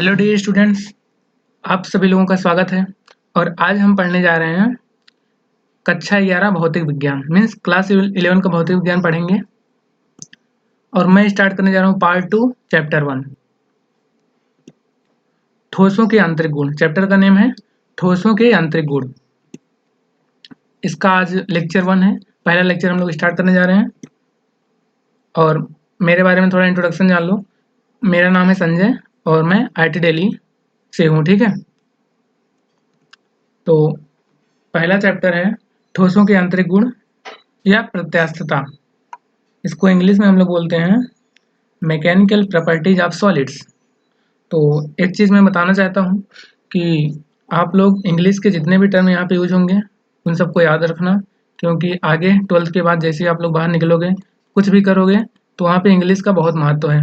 Hello dear students, आप सभी लोगों का स्वागत है। और आज हम पढ़ने जा रहे हैं कक्षा 11 भौतिक विज्ञान मीन्स क्लास 11 का भौतिक विज्ञान पढ़ेंगे। और मैं स्टार्ट करने जा रहा हूँ पार्ट 2 चैप्टर 1 ठोसों के आंतरिक गुण। चैप्टर का नेम है ठोसों के आंतरिक गुण। इसका आज लेक्चर 1 है, पहला लेक्चर हम लोग स्टार्ट करने जा रहे हैं। और मेरे बारे में थोड़ा इंट्रोडक्शन जान लो। मेरा नाम है संजय और मैं IIT दिल्ली से हूँ। ठीक है, तो पहला चैप्टर है ठोसों के आंतरिक गुण या प्रत्यास्थता। इसको इंग्लिश में हम लोग बोलते हैं मैकेनिकल प्रॉपर्टीज ऑफ सॉलिड्स। तो एक चीज़ मैं बताना चाहता हूँ कि आप लोग इंग्लिश के जितने भी टर्म यहाँ पे यूज होंगे उन सबको याद रखना, क्योंकि आगे 12th के बाद जैसे ही आप लोग बाहर निकलोगे, कुछ भी करोगे तो वहाँ पे इंग्लिश का बहुत महत्व है।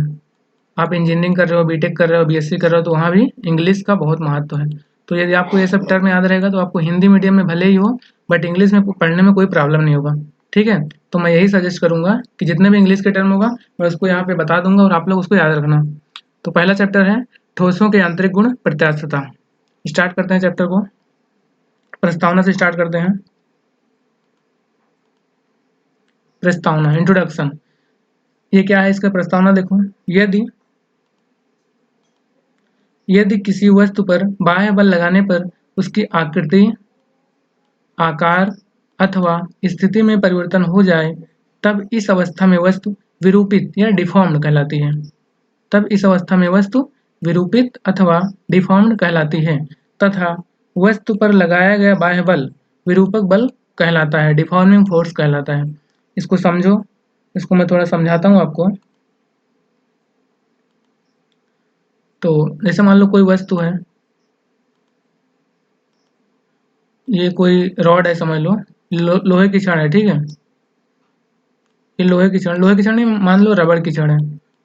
आप इंजीनियरिंग कर रहे हो, बीटेक कर रहे हो, बीएससी कर रहे हो, तो वहाँ भी इंग्लिश का बहुत महत्व है। तो यदि आपको ये सब टर्म याद रहेगा तो आपको हिंदी मीडियम में भले ही हो बट इंग्लिश में पढ़ने में कोई प्रॉब्लम नहीं होगा। ठीक है, तो मैं यही सजेस्ट करूँगा कि जितने भी इंग्लिश के टर्म होगा मैं उसको यहाँ पे बता दूंगा और आप लोग उसको याद रखना। तो पहला चैप्टर है ठोसों के आंतरिक गुण प्रत्यास्थता। स्टार्ट करते हैं चैप्टर को, प्रस्तावना से स्टार्ट करते हैं। प्रस्तावना, इंट्रोडक्शन। ये क्या है, इसका प्रस्तावना देखो। यदि किसी वस्तु पर बाह्य बल लगाने पर उसकी आकृति, आकार अथवा स्थिति में परिवर्तन हो जाए तब इस अवस्था में वस्तु विरूपित या डिफॉर्म्ड कहलाती है। तब इस अवस्था में वस्तु विरूपित अथवा डिफॉर्म्ड कहलाती है तथा वस्तु पर लगाया गया बाह्य बल विरूपक बल कहलाता है, डिफॉर्मिंग फोर्स कहलाता है। इसको समझो, इसको मैं थोड़ा समझाता हूँ आपको। तो जैसे मान लो कोई वस्तु है, ये कोई रॉड है समझ लो, लोहे की छड़ है। ठीक है, ये लोहे की छड़ नहीं, मान लो रबड़ की छड़ है।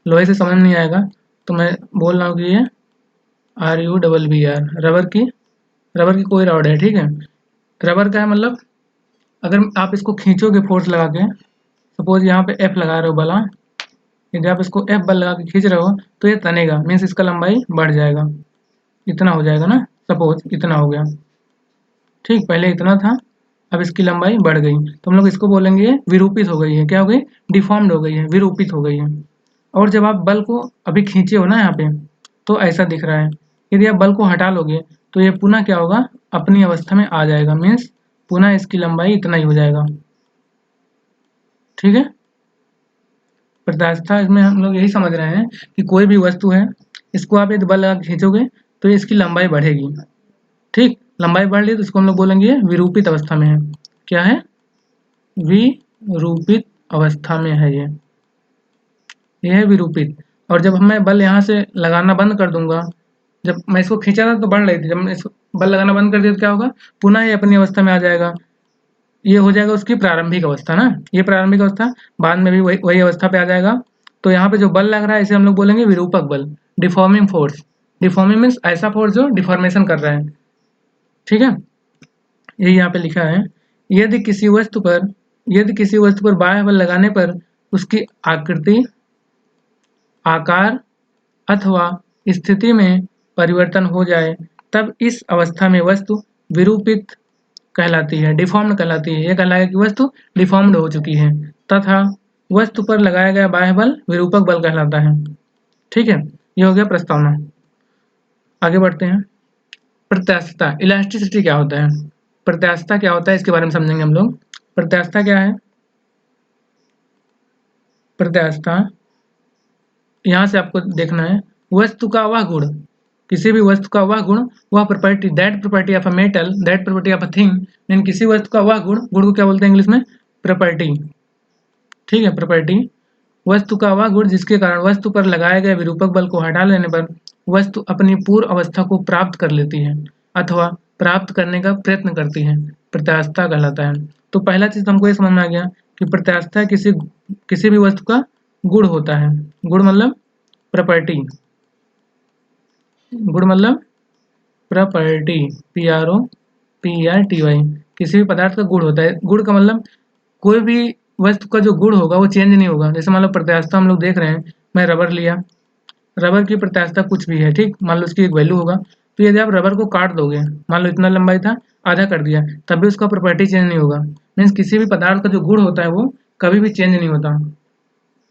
लोहे से समझ नहीं आएगा तो मैं बोल रहा हूँ कि ये RUBBR रबर की कोई रॉड है। ठीक है, रबर का है मतलब अगर आप इसको खींचोगे फोर्स लगा के, सपोज यहाँ पे F लगा रहे हो बला, यदि आप इसको F बल लगा के खींच रहे हो तो ये तनेगा, मीन्स इसका लंबाई बढ़ जाएगा, इतना हो जाएगा ना। सपोज इतना हो गया, ठीक, पहले इतना था, अब इसकी लंबाई बढ़ गई तो हम लोग इसको बोलेंगे विरूपित हो गई है। क्या हो गई? डिफॉर्म्ड हो गई है, विरूपित हो गई है। और जब आप बल को अभी खींचे हो ना यहाँ पे, तो ऐसा दिख रहा है। यदि आप बल को हटा लोगे तो ये पुनः क्या होगा? अपनी अवस्था में आ जाएगा, मीन्स पुनः इसकी लंबाई इतना ही हो जाएगा। ठीक है, प्रत्यास्थता इसमें हम लोग यही समझ रहे हैं कि कोई भी वस्तु है, इसको आप यदि बल लगा के खींचोगे तो इसकी लंबाई बढ़ेगी। ठीक, लंबाई बढ़ रही तो इसको हम लोग बोलेंगे विरूपित अवस्था में है। क्या है? विरूपित अवस्था में है ये है विरूपित। और जब मैं बल यहाँ से लगाना बंद कर दूंगा, जब मैं इसको खींचा था तो बढ़ रही थी, जब मैं इसको बल लगाना बंद कर दिया तो क्या होगा? पुनः ये अपनी अवस्था में आ जाएगा। ये हो जाएगा उसकी प्रारंभिक अवस्था ना, ये प्रारंभिक अवस्था, बाद में भी वही अवस्था पे आ जाएगा। तो यहाँ पे जो बल लग रहा है इसे हम लोग बोलेंगे विरूपक बल, डिफॉर्मिंग फोर्स। डिफॉर्मिंग मीन्स ऐसा फोर्स जो डिफॉर्मेशन कर रहा है। ठीक है, यही यहाँ पे लिखा है। यदि किसी वस्तु पर बाह्य बल लगाने पर उसकी आकृति, आकार अथवा स्थिति में परिवर्तन हो जाए तब इस अवस्था में वस्तु विरूपित कहलाती है, डिफॉर्म्ड कहलाती है। यह कहलाएगा कि वस्तु डिफॉर्म्ड हो चुकी है तथा वस्तु पर लगाया गया बाह्य बल विरूपक बल कहलाता है। ठीक है, यह हो गया प्रस्तावना। आगे बढ़ते हैं। प्रत्यास्थता, इलास्टिसिटी क्या होता है, प्रत्यास्थता क्या होता है, इसके बारे में समझेंगे हम लोग। प्रत्यास्थता क्या है? प्रत्यास्थता यहाँ से आपको देखना है वस्तु का वह गुण, किसी भी वस्तु का वह गुण, वह property, that property of a metal, that property of a thing, mean किसी वस्तु का वह गुण, गुण को क्या बोलते हैं इंग्लिश में? प्रॉपर्टी। ठीक है, प्रॉपर्टी, वस्तु का वह गुण जिसके कारण वस्तु पर लगाए गए विरूपक बल को हटा लेने पर वस्तु अपनी पूर्व अवस्था को प्राप्त कर लेती है अथवा प्राप्त करने का प्रयत्न करती है, प्रत्यास्थता कहलाता है। तो पहला चीज हमको ये समझ में आ गया कि प्रत्यास्थता किसी भी वस्तु का गुण होता है। गुण मतलब प्रॉपर्टी, गुण मतलब प्रॉपर्टी, PROPERTY, किसी भी पदार्थ का गुण होता है। गुण का मतलब कोई भी वस्तु का जो गुण होगा वो चेंज नहीं होगा। जैसे मान लो प्रत्यास्थता हम लोग देख रहे हैं, मैं रबर लिया, रबर की प्रत्यास्थता कुछ भी है, ठीक, मान लो उसकी एक वैल्यू होगा, तो यदि आप रबर को काट दोगे, मान लो इतना लंबाई था, आधा कर दिया, तब भी उसका प्रॉपर्टी चेंज नहीं होगा। मीन्स किसी भी पदार्थ का जो गुण होता है वो कभी भी चेंज नहीं होता।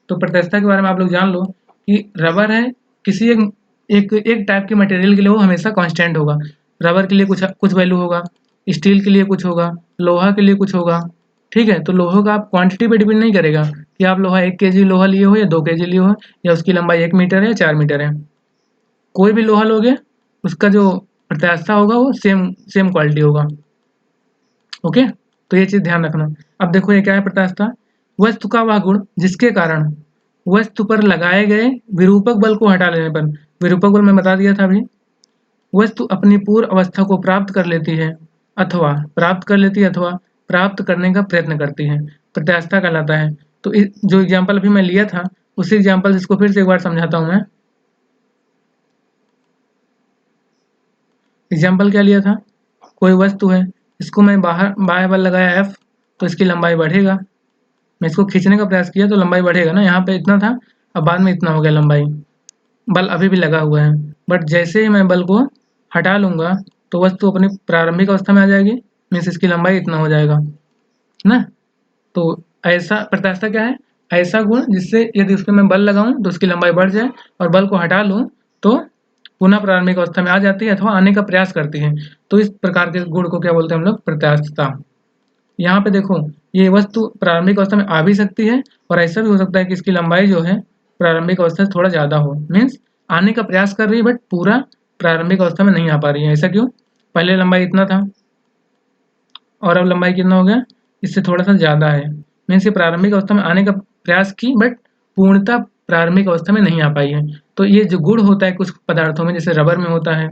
तो प्रत्यास्थता के बारे में आप लोग जान लो कि रबर है, किसी एक टाइप के मटेरियल के लिए वो हमेशा कांस्टेंट होगा। रबर के लिए कुछ कुछ वैल्यू होगा, स्टील के लिए कुछ होगा, लोहा के लिए कुछ होगा, ठीक है। तो लोहे का आप क्वांटिटी पे डिपेंड नहीं करेगा कि आप लोहा 1 kg लोहा लिए हो या 2 kg लिए हो, या उसकी लंबाई 1 मीटर है या 4 मीटर है। कोई भी लोहा लोगे, उसका जो प्रत्यास्थता होगा वो सेम सेम क्वालिटी होगा। ओके, तो ये चीज़ ध्यान रखना। अब देखो ये क्या है प्रत्यास्थता, वस्तु का वह गुण जिसके कारण वस्तु पर लगाए गए विरूपक बल को हटा लेने पर, विरूपक बल मैं बता दिया था अभी, वस्तु अपनी पूर्व अवस्था को प्राप्त कर लेती है, अथवा प्राप्त करने का प्रयत्न करती है, प्रत्यास्थता कहलाता है। तो जो एग्जाम्पल अभी मैं लिया था, उसी एग्जाम्पल इसको फिर से एक बार समझाता हूँ मैं। एग्जाम्पल क्या लिया था, कोई वस्तु है, इसको मैं बाह्य बल लगाया F, तो इसकी लंबाई बढ़ेगा। मैं इसको खींचने का प्रयास किया तो लंबाई बढ़ेगा ना, यहाँ पे इतना था, अब बाद में इतना हो गया लंबाई, बल अभी भी लगा हुआ है। बट जैसे ही मैं बल को हटा लूँगा तो वस्तु अपनी प्रारंभिक अवस्था में आ जाएगी, मीन्स इसकी लंबाई इतना हो जाएगा ना। तो ऐसा प्रत्यास्थता क्या है, ऐसा गुण जिससे यदि उस पर मैं बल लगाऊं तो उसकी लंबाई बढ़ जाए, और बल को हटा लूं तो पुनः प्रारंभिक अवस्था में आ जाती है अथवा आने का प्रयास करती है। तो इस प्रकार के गुण को क्या बोलते हैं हम लोग, प्रत्यास्थता। यहाँ पे देखो, ये वस्तु प्रारंभिक अवस्था में आ भी सकती है, और ऐसा भी हो सकता है कि इसकी लंबाई जो है प्रारंभिक अवस्था से थोड़ा ज़्यादा हो, मीन्स आने का प्रयास कर रही है बट पूरा प्रारंभिक अवस्था में नहीं आ पा रही है। ऐसा क्यों, पहले लंबाई इतना था और अब लंबाई कितना हो गया, इससे थोड़ा सा ज़्यादा है। मीन्स ये प्रारंभिक अवस्था में आने का प्रयास की बट पूर्णतः प्रारंभिक अवस्था में नहीं आ पाई है। तो ये जो गुण होता है कुछ पदार्थों में, जैसे रबर में होता है,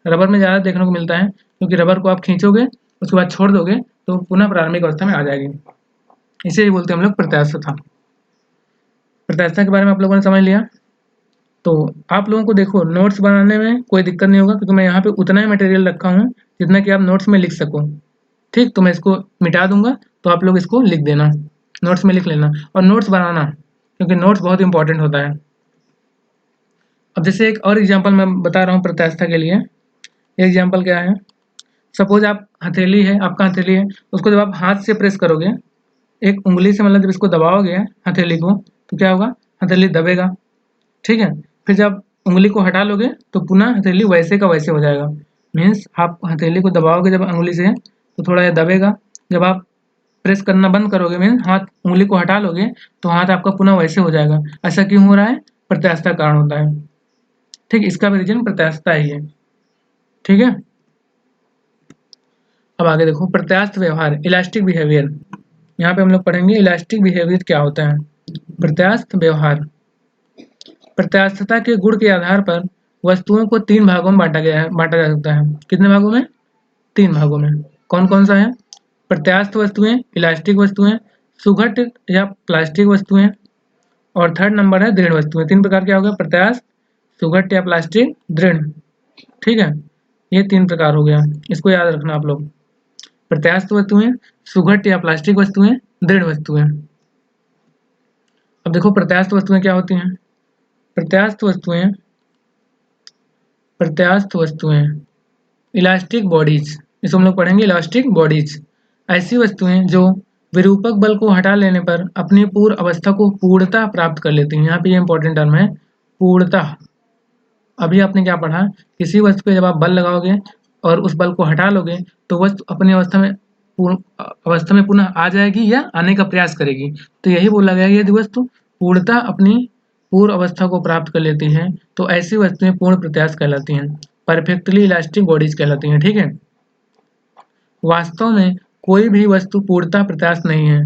रबर में ज़्यादा देखने को मिलता है, क्योंकि रबर को आप खींचोगे उसके बाद छोड़ दोगे तो पुनः प्रारंभिक अवस्था में आ जाएगी। इसे ही बोलते हैं हम लोग प्रत्यास्थता। प्रत्यास्थता के बारे में आप लोगों ने समझ लिया। तो आप लोगों को देखो नोट्स बनाने में कोई दिक्कत नहीं होगा, क्योंकि मैं यहाँ पे उतना ही मटेरियल रखा हूँ जितना कि आप नोट्स में लिख सको। ठीक, तो मैं इसको मिटा दूंगा, तो आप लोग इसको लिख देना, नोट्स में लिख लेना, और नोट्स बनाना, क्योंकि नोट्स बहुत इंपॉर्टेंट होता है। अब जैसे एक और एग्जांपल मैं बता रहा हूँ प्रत्यास्थता के लिए। ये एग्जांपल क्या है, सपोज आप हथेली है, आपका हथेली है, उसको जब आप हाथ से प्रेस करोगे, एक उंगली से, मतलब जब इसको दबाओगे हथेली को, तो क्या होगा, हथेली दबेगा, ठीक है। फिर जब उंगली को हटा लोगे तो पुनः हथेली वैसे का वैसे हो जाएगा। मीन्स आप हथेली को दबाओगे जब उंगली से तो थोड़ा ये दबेगा, जब आप प्रेस करना बंद करोगे, मीन्स हाथ उंगली को हटा लोगे तो हाथ आपका पुनः वैसे हो जाएगा। ऐसा क्यों हो रहा है, प्रत्यास्थता कारण होता है। ठीक, इसका भी रीजन प्रत्यास्थता ही है। ठीक है, अब आगे देखो प्रत्यास्थ व्यवहार, इलास्टिक बिहेवियर। यहाँ पे हम लोग पढ़ेंगे इलास्टिक बिहेवियर क्या होता है। प्रत्यास्थ व्यवहार, प्रत्यास्थता के गुण के आधार पर वस्तुओं को 3 भागों में बांटा जा सकता है। कितने भागों में, 3 भागों में। कौन कौन सा है, प्रत्यास्थ वस्तुएं, इलास्टिक वस्तुएं, सुघट या प्लास्टिक वस्तुएं, और थर्ड नंबर है दृढ़ वस्तुएं। 3 प्रकार क्या हो गया, प्रत्यास्थ, सुघट या प्लास्टिक, दृढ़। ठीक है, ये 3 प्रकार हो गया, इसको याद रखना आप लोग, प्रत्यास्थ वस्तुएं, सुघट या प्लास्टिक वस्तुएं, दृढ़ वस्तुएं। अब देखो प्रत्यास्थ वस्तुएं क्या होती हैं। प्रत्यास्थ वस्तुएं, प्रत्यास्थ वस्तुएं, इलास्टिक बॉडीज, इसको हम लोग पढ़ेंगे इलास्टिक बॉडीज। ऐसी वस्तुएं जो विरूपक बल को हटा लेने पर अपनी पूर्व अवस्था को पूर्णतः प्राप्त कर लेती हैं। यहाँ पे ये इंपॉर्टेंट टर्म है, पूर्णतः। अभी आपने क्या पढ़ा, किसी वस्तु पे जब आप बल लगाओगे और उस बल को हटा लोगे तो वस्तु अपनी अवस्था में पुनः आ जाएगी या आने का प्रयास करेगी। तो यही बोला गया है, यदि वस्तु पूर्णतः अपनी पूर्व अवस्था को प्राप्त कर लेती हैं तो ऐसी वस्तुएं पूर्ण प्रत्यास्थ कहलाती हैं, परफेक्टली इलास्टिक बॉडीज कहलाती हैं। ठीक है, वास्तव में कोई भी वस्तु पूर्णतः प्रत्यास्थ नहीं है।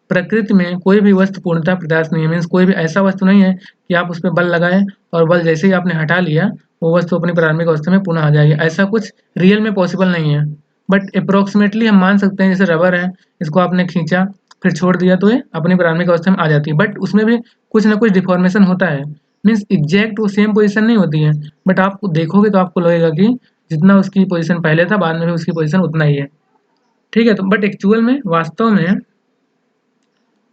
प्रकृति में कोई भी वस्तु पूर्णतः प्रत्यास्थ नहीं है, मीन्स कोई भी ऐसा वस्तु नहीं है कि आप उस पर बल लगाएं और बल जैसे ही आपने हटा लिया वो वस्तु अपनी प्रारंभिक अवस्था में पुनः आ जाएगी। ऐसा कुछ रियल में पॉसिबल नहीं है, बट अप्रोक्सीमेटली हम मान सकते हैं। जैसे रबर है, इसको आपने खींचा फिर छोड़ दिया तो ये अपनी प्रारंभिक अवस्था में आ जाती है, बट उसमें भी कुछ ना कुछ डिफॉर्मेशन होता है। मीन्स एग्जैक्ट वो सेम पोजिशन नहीं होती है, बट आप देखोगे तो आपको लगेगा कि जितना उसकी पोजिशन पहले था बाद में भी उसकी पोजिशन उतना ही है। ठीक है, तो बट एक्चुअल में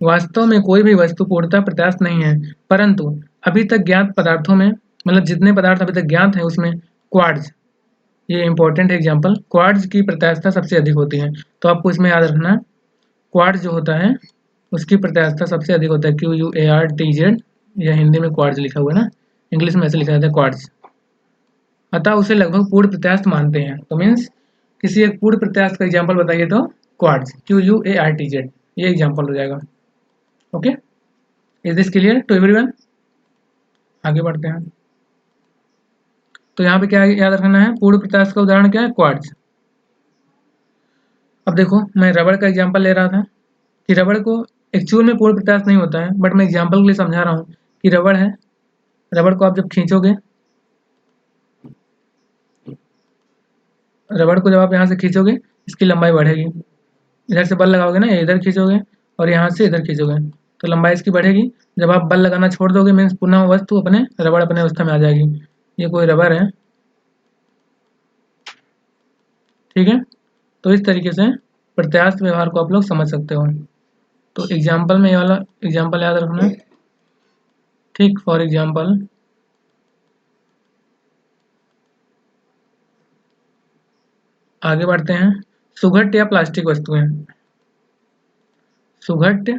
वास्तव में कोई भी वस्तु पूर्णतः प्रत्यास्थ नहीं है, परंतु अभी तक ज्ञात पदार्थों में, मतलब जितने पदार्थ अभी तक ज्ञात हैं उसमें क्वार्ट्ज, ये इंपॉर्टेंट एग्जाम्पल, क्वार्ट्ज की प्रत्यास्थता सबसे अधिक होती है। तो आपको इसमें याद रखना है, क्वार्ट्ज जो होता है उसकी प्रत्यास्थता सबसे अधिक होता है, QUARTZ, या हिंदी में क्वार्ट्ज लिखा हुआ है ना, इंग्लिश में ऐसे लिखा जाता है क्वार्ट्ज। अतः उसे लगभग पूर्ण प्रत्यास्थ मानते हैं। तो मीन्स किसी एक पूर्ण प्रत्यास्थ का एग्जाम्पल बताइए तो क्वार्ट्ज, QUARTZ, ये एग्जाम्पल हो जाएगा। Okay, is this clear to everyone? आगे बढ़ते हैं। तो यहाँ पे क्या याद रखना है, पूर्ण प्रत्यास्थ का उदाहरण क्या है, क्वार्ट्ज। अब देखो, मैं रबड़ का एग्जाम्पल ले रहा था कि रबड़ को एक्चुअल में पूर्ण प्रत्यास्थ नहीं होता है, बट मैं एग्जाम्पल के लिए समझा रहा हूँ कि रबड़ है, रबड़ को आप जब खींचोगे, रबड़ को जब आप यहाँ से खींचोगे इसकी लंबाई बढ़ेगी, इधर से बल लगाओगे ना, इधर खींचोगे और यहाँ से इधर खींचोगे तो लंबाई इसकी बढ़ेगी। जब आप बल लगाना छोड़ दोगे मीन्स पुनः वस्तु अपने रबड़ अपने अवस्था में आ जाएगी। ये कोई रबड़ है, ठीक है। तो इस तरीके से प्रत्यास्थ व्यवहार को आप लोग समझ सकते हो। तो एग्जाम्पल में ये वाला एग्जाम्पल याद रखना, ठीक। फॉर एग्जाम्पल, आगे बढ़ते हैं। सुघट्य या प्लास्टिक वस्तुएं, सुघट्य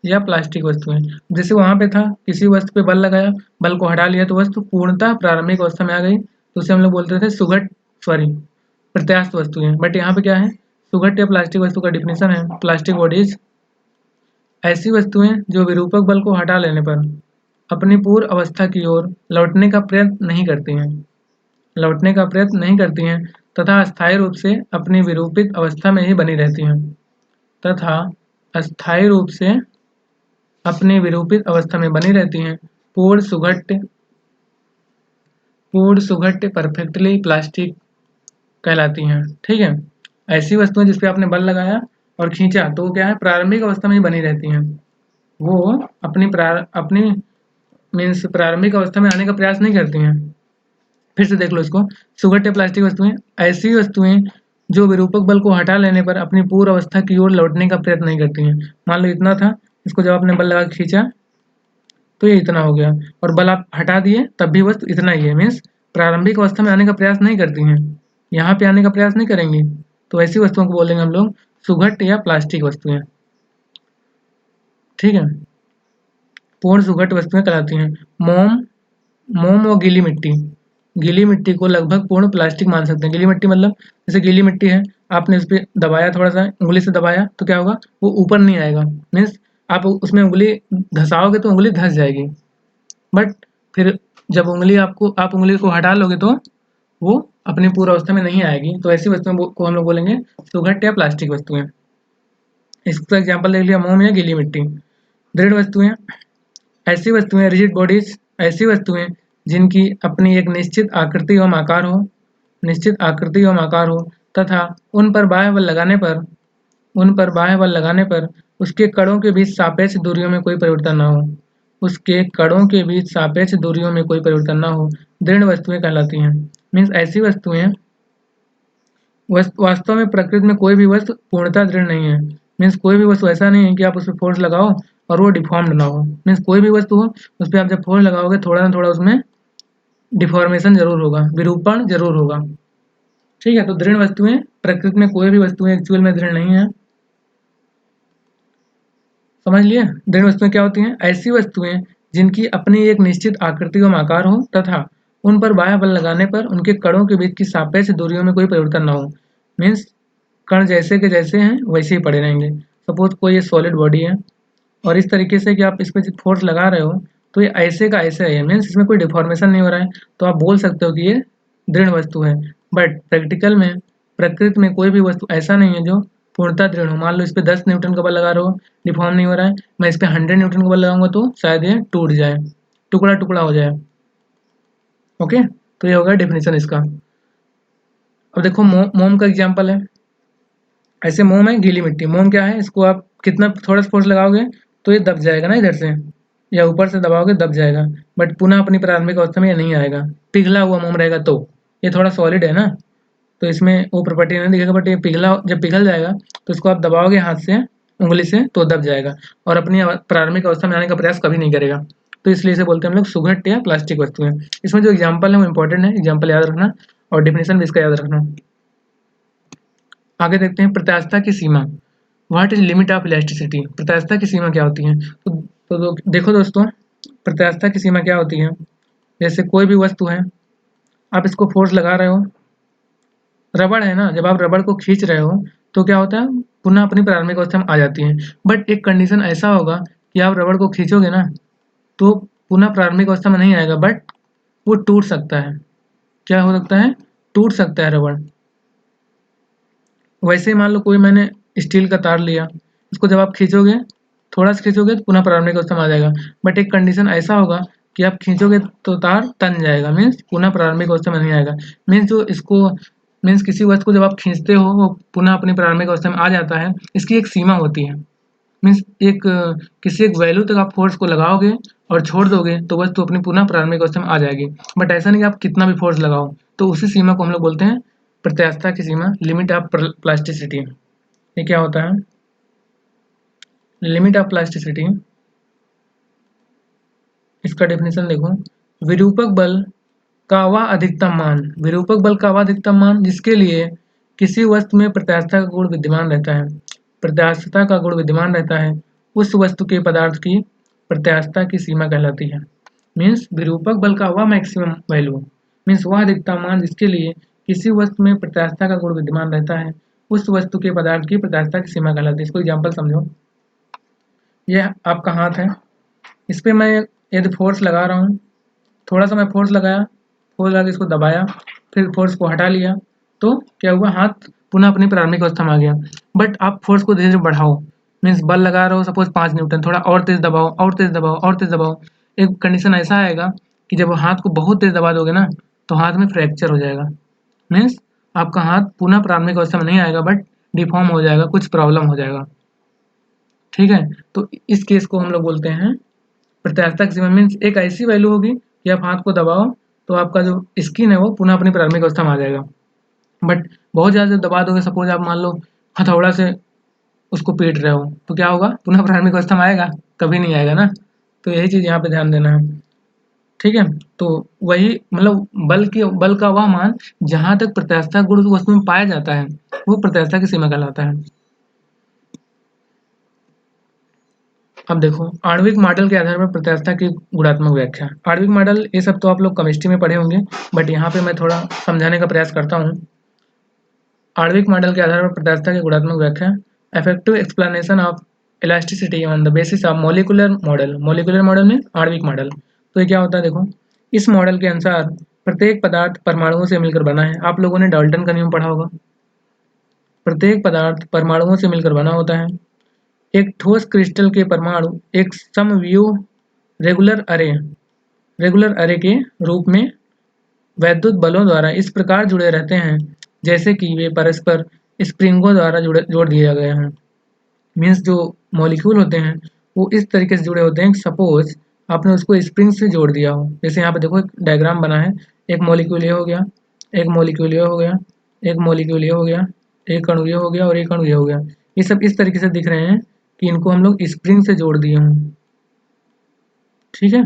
या प्लास्टिक वस्तुएं, जैसे वहां पे था किसी वस्तु पे बल लगाया, बल को हटा लिया तो वस्तु पूर्णतः प्रारंभिक अवस्था में आ गई, तो उसे हम लोग बोलते थे सुघट, सॉरी, प्रत्यास्थ वस्तुएं। बट यहाँ पे क्या है, सुघट्य या प्लास्टिक वस्तु का डिफिनेशन है, प्लास्टिक बॉडीज ऐसी वस्तुएं जो विरूपक बल को हटा लेने पर अपनी पूर्व अवस्था की ओर लौटने का प्रयत्न नहीं करती हैं, लौटने का प्रयत्न नहीं करती हैं तथा अस्थायी रूप से अपनी विरूपित अवस्था में ही बनी रहती हैं, तथा अस्थायी रूप से अपनी विरूपित अवस्था में बनी रहती हैं। पूर्ण सुघट्य, पूर्ण सुघट्य परफेक्टली प्लास्टिक कहलाती हैं, ठीक है। ऐसी वस्तुएं जिस पे आपने बल लगाया और खींचा तो वो क्या है, प्रारंभिक अवस्था में ही बनी रहती हैं, वो अपनी मीन्स प्रारंभिक अवस्था में आने का प्रयास नहीं करती हैं। फिर से देख लो इसको, सुघट्य प्लास्टिक वस्तुएं ऐसी वस्तुएं जो विरूपक बल को हटा लेने पर अपनी पूर्व अवस्था की ओर लौटने का प्रयत्न नहीं करती हैं। मान लो इतना था, इसको जब आपने बल लगा खींचा तो ये इतना हो गया, और बल आप हटा दिए तब भी वस्तु इतना ही है, मीन्स प्रारंभिक अवस्था में आने का प्रयास नहीं करती हैं, यहाँ पे आने का प्रयास नहीं करेंगी। तो ऐसी वस्तुओं को बोलेंगे हम लोग सुघट्य या प्लास्टिक वस्तुएं, ठीक है। पूर्ण सुघट्य वस्तुएं कहलाती हैं। मोम, मोम और गीली मिट्टी, गीली मिट्टी को लगभग पूर्ण प्लास्टिक मान सकते हैं। गीली मिट्टी मतलब जैसे गीली मिट्टी है, आपने उस पर दबाया, थोड़ा सा उंगली से दबाया तो क्या होगा, वो ऊपर नहीं आएगा, मीन्स आप उसमें उंगली धसाओगे तो उंगली धस जाएगी, बट फिर जब आप उंगली को हटा लोगे तो वो अपनी पूर्व अवस्था में नहीं आएगी। तो ऐसी वस्तुओं को हम लोग बोलेंगे सुघट्य या प्लास्टिक वस्तुएं। इसका एग्जाम्पल देख लिया, मोम या गीली मिट्टी। दृढ़ वस्तुएं, ऐसी वस्तुएं, रिजिड बॉडीज ऐसी वस्तुएं जिनकी अपनी एक निश्चित आकृति एवं आकार हो, निश्चित आकृति एवं आकार हो तथा उन पर बाह्य बल लगाने पर, उन पर बाह्य बल लगाने पर उसके कणों के बीच सापेक्ष दूरियों में कोई परिवर्तन न हो, उसके कणों के बीच सापेक्ष दूरियों में कोई परिवर्तन न हो, दृढ़ वस्तुएं कहलाती हैं। मीन्स ऐसी वस्तुएं, वास्तव में प्रकृति में कोई भी वस्तु पूर्णतः दृढ़ नहीं है। मीन्स कोई भी वस्तु ऐसा नहीं है कि आप उस पर फोर्स लगाओ और वो डिफॉर्म्ड ना हो। मीन्स कोई भी वस्तु हो उस पर आप जब फोर्स लगाओगे थोड़ा ना थोड़ा उसमें डिफॉर्मेशन जरूर होगा, विरूपण जरूर होगा, ठीक है। तो दृढ़ वस्तुएं, प्रकृति में कोई भी वस्तुएं एक्चुअल में दृढ़ नहीं है, समझ लिए। दृढ़ वस्तुएं क्या होती हैं, ऐसी वस्तुएं जिनकी अपनी एक निश्चित आकृति एवं आकार हो तथा उन पर बाह्य बल लगाने पर उनके कणों के बीच की सापेक्ष दूरियों में कोई परिवर्तन न हो। मीन्स कण जैसे के जैसे हैं वैसे ही पड़े रहेंगे। सपोज कोई ये सॉलिड बॉडी है और इस तरीके से कि आप इस पर फोर्स लगा रहे हो तो ये ऐसे का ऐसे है, मीन्स इसमें कोई डिफॉर्मेशन नहीं हो रहा है, तो आप बोल सकते हो कि ये दृढ़ वस्तु है। बट प्रैक्टिकल में, प्रकृति में कोई भी वस्तु ऐसा नहीं है जो पूर्णतः दृढ़ हो। मान लो इस पर 10 न्यूटन का बल लगा रहे हो, डिफॉर्म नहीं हो रहा है, मैं इस पर 100 न्यूटन का बल लगाऊंगा तो शायद ये टूट जाए, टुकड़ा टुकड़ा हो जाए। ओके, तो ये होगा डेफिनेशन इसका। अब देखो मोम का एग्जाम्पल है, ऐसे मोम है, गीली मिट्टी। मोम क्या है, इसको आप कितना थोड़ा सा फोर्स लगाओगे तो ये दब जाएगा ना इधर से, या ऊपर से दबाओगे दब जाएगा, बट पुनः अपनी प्रारंभिक अवस्था में ये नहीं आएगा। पिघला हुआ मोम रहेगा तो ये थोड़ा सॉलिड है ना, तो इसमें वो प्रॉपर्टी नहीं दिखेगा, बट ये पिघला, जब पिघल जाएगा तो इसको आप दबाओगे हाथ से, उंगली से, तो दब जाएगा और अपनी प्रारंभिक अवस्था में आने का प्रयास कभी नहीं करेगा। तो इसलिए इसे बोलते हैं हम लोग सुघट्य या प्लास्टिक वस्तुएं। इसमें जो एग्जाम्पल है वो इंपॉर्टेंट है, एग्जाम्पल याद रखना और डेफिनेशन भी इसका याद रखना। आगे देखते हैं प्रत्यास्थता की सीमा। What is limit of elasticity. प्रत्यास्थता की सीमा क्या होती है? तो देखो दोस्तों, प्रत्यास्थता की सीमा क्या होती है? जैसे कोई भी वस्तु है, आप इसको फोर्स लगा रहे हो, रबड़ है ना, जब आप रबड़ को खींच रहे हो तो क्या होता है, पुनः अपनी प्रारंभिक अवस्था में आ जाती है। बट एक कंडीशन ऐसा होगा कि आप रबड़ को खींचोगे ना तो पुनः प्रारंभिक अवस्था में नहीं आएगा, बट वो टूट सकता है। क्या हो सकता है? टूट सकता है रबड़। वैसे ही मान लो कोई मैंने स्टील का तार लिया, इसको जब आप खींचोगे, थोड़ा सा खींचोगे तो पुनः प्रारंभिक अवस्था में आ जाएगा। बट एक कंडीशन ऐसा होगा कि आप खींचोगे तो तार तन जाएगा, मीन्स पुनः प्रारंभिक अवस्था में नहीं आएगा। मीन्स जो इसको मीन्स किसी वस्तु को जब आप खींचते हो वो पुनः अपनी प्रारंभिक अवस्था में आ जाता है, इसकी एक सीमा होती है। मीन्स किसी एक वैल्यू तक आप फोर्स को लगाओगे और छोड़ दोगे तो वस्तु अपनी पुनः प्रारंभिक अवस्था में आ जाएगी। बट ऐसा नहीं कि आप कितना भी फोर्स लगाओ, तो उसी सीमा को हम लोग बोलते हैं प्रत्यास्थता की सीमा, लिमिट ऑफ प्लास्टिसिटी। ये क्या होता है? लिमिट ऑफ प्लास्टिसिटी, इसका डेफिनेशन देखो, विरूपक बल का वह अधिकतम मान, विरूपक बल का वह अधिकतम मान जिसके लिए किसी वस्तु में प्रत्यास्थता का गुण विद्यमान रहता है, प्रत्यास्थता का गुण विद्यमान रहता है, उस वस्तु के पदार्थ की प्रत्यास्थता की सीमा कहलाती है। मीन्स विरूपक बल का वह मैक्सिमम वैल्यू, मीन्स वह अधिकतम मान जिसके लिए किसी वस्तु में प्रत्यास्थता का गुण विद्यमान रहता है, उस वस्तु के पदार्थ की प्रत्यास्थता की सीमा कहलाती है। इसको एग्जाम्पल समझो। यह आपका हाथ है, इस पर मैं यदि फोर्स लगा रहा हूँ, थोड़ा सा मैं फोर्स लगाया, फोर्स लगा के इसको दबाया, फिर फोर्स को हटा लिया, तो क्या हुआ, हाथ पुनः अपनी प्रारंभिक अवस्था में आ गया। बट आप फोर्स को धीरे धीरे बढ़ाओ, मीन्स बल लगा रहे हो सपोज 5 न्यूटन, थोड़ा और तेज दबाओ, और तेज दबाओ, और तेज दबाओ। एक कंडीशन ऐसा आएगा कि जब हाथ को बहुत तेज दबा दोगे ना तो हाथ में फ्रैक्चर हो जाएगा। मीन्स आपका हाथ पुनः प्रारंभिक अवस्था में नहीं आएगा, बट डिफॉर्म हो जाएगा, कुछ प्रॉब्लम हो जाएगा। ठीक है, तो इस केस को हम लोग बोलते हैं प्रत्यास्थता की सीमा। मीन्स एक ऐसी वैल्यू होगी कि आप हाथ को दबाओ तो आपका जो स्किन है वो पुनः अपनी प्रारंभिक अवस्था में आ जाएगा। बट बहुत ज़्यादा जब दबा दोगे, सपोज आप मान लो हथौड़ा से उसको पीट रहे हो, तो क्या होगा, पुनः प्रारंभिक अवस्था में आएगा? कभी नहीं आएगा ना। तो यही चीज़ यहाँ पे ध्यान देना है। ठीक है, तो वही मतलब बल का वह मान जहाँ तक प्रत्यास्थता गुण उस वस्तु में पाया जाता है वो प्रत्यास्थता की सीमा कहलाता है। अब देखो आणविक मॉडल के आधार पर प्रत्यास्थता की गुणात्मक व्याख्या। आणविक मॉडल ये सब तो आप लोग केमिस्ट्री में पढ़े होंगे, बट यहाँ पे मैं थोड़ा समझाने का प्रयास करता हूँ। आणविक मॉडल के आधार पर प्रत्यास्थता की गुणात्मक व्याख्या, effective explanation of elasticity on the basis of molecular model. Molecular model में आणविक मॉडल। तो ये क्या होता है, देखो इस मॉडल के अनुसार प्रत्येक पदार्थ परमाणुओं से मिलकर बना है। आप लोगों ने डाल्टन का नियम पढ़ा होगा। प्रत्येक पदार्थ परमाणुओं से मिलकर बना होता है। एक ठोस क्रिस्टल के परमाणु एक समव्यूह रेगुलर अरे के रूप में वैद्युत बलों द्वारा इस प्रकार जुड़े रहते हैं जैसे कि वे परस्पर स्प्रिंगों द्वारा जोड़ दिए गए हैं। मीन्स जो मॉलिक्यूल होते हैं वो इस तरीके से जुड़े होते हैं, सपोज आपने उसको स्प्रिंग से जोड़ दिया हो। जैसे यहाँ पे देखो एक डायग्राम बना है, एक मॉलिक्यूल ये हो गया, एक मॉलिक्यूल ये हो गया, एक मॉलिक्यूल ये हो गया, एक अणु ये हो गया और एक अणु ये हो गया। ये सब इस तरीके से दिख रहे हैं कि इनको हम लोग स्प्रिंग से जोड़ दिए हों। ठीक है,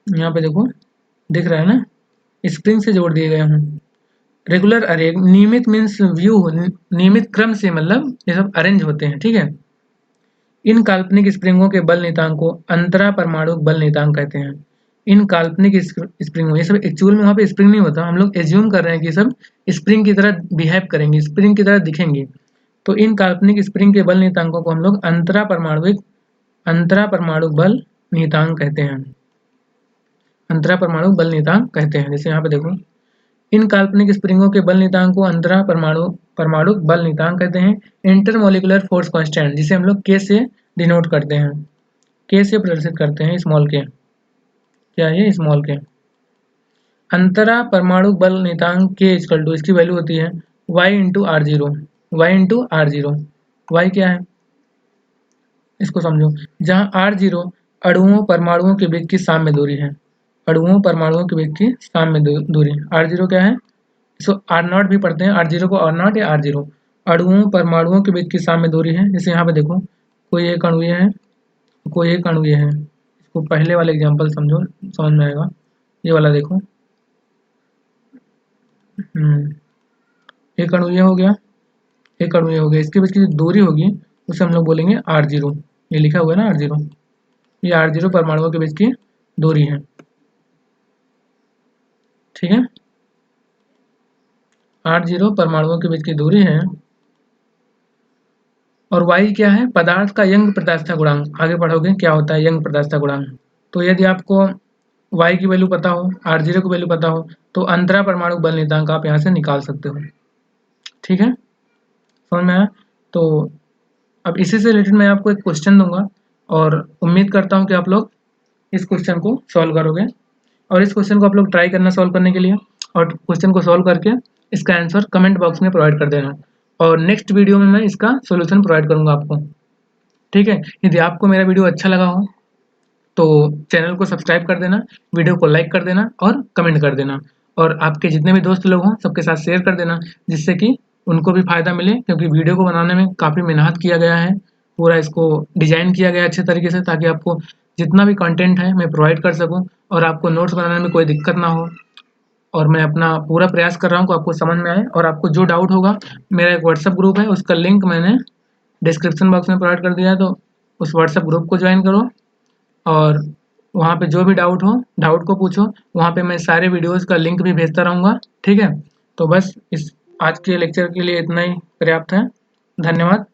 यहाँ पे देखो दिख रहा है ना, स्प्रिंग से जोड़ दिए गए हों। रेगुलर अरे, नियमित मीन्स व्यू, नियमित क्रम से, मतलब ये सब अरेंज होते हैं। ठीक है, इन काल्पनिक स्प्रिंगों के बल नियतांक को अंतरा परमाणु बल नियतांक कहते हैं। इन काल्पनिक स्प्रिंगों, ये सब एक्चुअल में वहाँ पे स्प्रिंग नहीं होता, हम लोग एज्यूम कर रहे हैं कि सब स्प्रिंग की तरह बिहेव करेंगे, स्प्रिंग की तरह दिखेंगे। तो इन काल्पनिक स्प्रिंग के बल नियतांकों को हम लोग अंतरा परमाणु बल नियतांक कहते हैं। अंतरा परमाणु बल नियतांक कहते हैं। जैसे यहाँ पे देखो, इन काल्पनिक स्प्रिंगों के बल नियतांक को अंतरा परमाणु बल नियतांक कहते हैं। इंटरमोलिकुलर फोर्स कांस्टेंट, जिसे हम लोग के से डिनोट करते हैं, के से प्रदर्शित करते हैं, स्मॉल के। क्या है ये? स्मॉल के। अंतरा परमाणु बल नियतांक के इक्वल टू, इसकी वैल्यू होती है Y into R zero. Y into R zero, Y क्या है इसको समझो। जहाँ आर जीरो अणुओं परमाणुओं के बीच की साम्य दूरी है, अणुओं परमाणुओं के बीच की साम्य दूरी। आर जीरो क्या है, इसको आर नॉट भी पढ़ते हैं, आर जीरो को आर नॉट या आर जीरो, अणुओं परमाणुओं के बीच की साम्य दूरी है। जैसे यहाँ पे देखो कोई एक अणु ये है, कोई एक अणु ये है, इसको पहले वाले एग्जांपल समझो, समझ में आएगा। ये वाला देखो, एक अणु ये हो गया, एक अणु ये हो गया, इसके बीच की जो दूरी होगी उसे हम लोग बोलेंगे r0। ये लिखा हुआ है ना r0, ये r0 परमाणुओं के बीच की दूरी है, ठीक है। r0 परमाणुओं के बीच की दूरी है। और y क्या है? पदार्थ का यंग प्रत्यास्थता गुणांक। आगे पढ़ोगे क्या होता है यंग प्रत्यास्थता गुणांक। तो यदि आपको y की वैल्यू पता हो, r0 की वैल्यू पता हो, तो अंतरा परमाणु बल नियतांक आप यहाँ से निकाल सकते हो, ठीक है, समझ में आया। तो अब इसी से रिलेटेड मैं आपको एक क्वेश्चन दूंगा और उम्मीद करता हूँ कि आप लोग इस क्वेश्चन को सॉल्व करोगे। और इस क्वेश्चन को आप लोग ट्राई करना सॉल्व करने के लिए, और क्वेश्चन को सॉल्व करके इसका आंसर कमेंट बॉक्स में प्रोवाइड कर देना। और नेक्स्ट वीडियो में मैं इसका सोल्यूशन प्रोवाइड करूँगा आपको, ठीक है। यदि आपको मेरा वीडियो अच्छा लगा हो तो चैनल को सब्सक्राइब कर देना, वीडियो को लाइक कर देना और कमेंट कर देना, और आपके जितने भी दोस्त लोग हों सबके साथ शेयर कर देना, जिससे कि उनको भी फ़ायदा मिले। क्योंकि वीडियो को बनाने में काफ़ी मेहनत किया गया है, पूरा इसको डिज़ाइन किया गया है अच्छे तरीके से, ताकि आपको जितना भी कंटेंट है मैं प्रोवाइड कर सकूँ और आपको नोट्स बनाने में कोई दिक्कत ना हो। और मैं अपना पूरा प्रयास कर रहा हूँ कि आपको समझ में आए। और आपको जो डाउट होगा, मेरा एक व्हाट्सएप ग्रुप है, उसका लिंक मैंने डिस्क्रिप्शन बॉक्स में प्रोवाइड कर दिया है, तो उस व्हाट्सएप ग्रुप को ज्वाइन करो और वहाँ पे जो भी डाउट हो, डाउट को पूछो। वहाँ पे मैं सारे वीडियोज़ का लिंक भी भेजता रहूँगा, ठीक है। तो बस इस आज के लेक्चर के लिए इतना ही पर्याप्त है। धन्यवाद।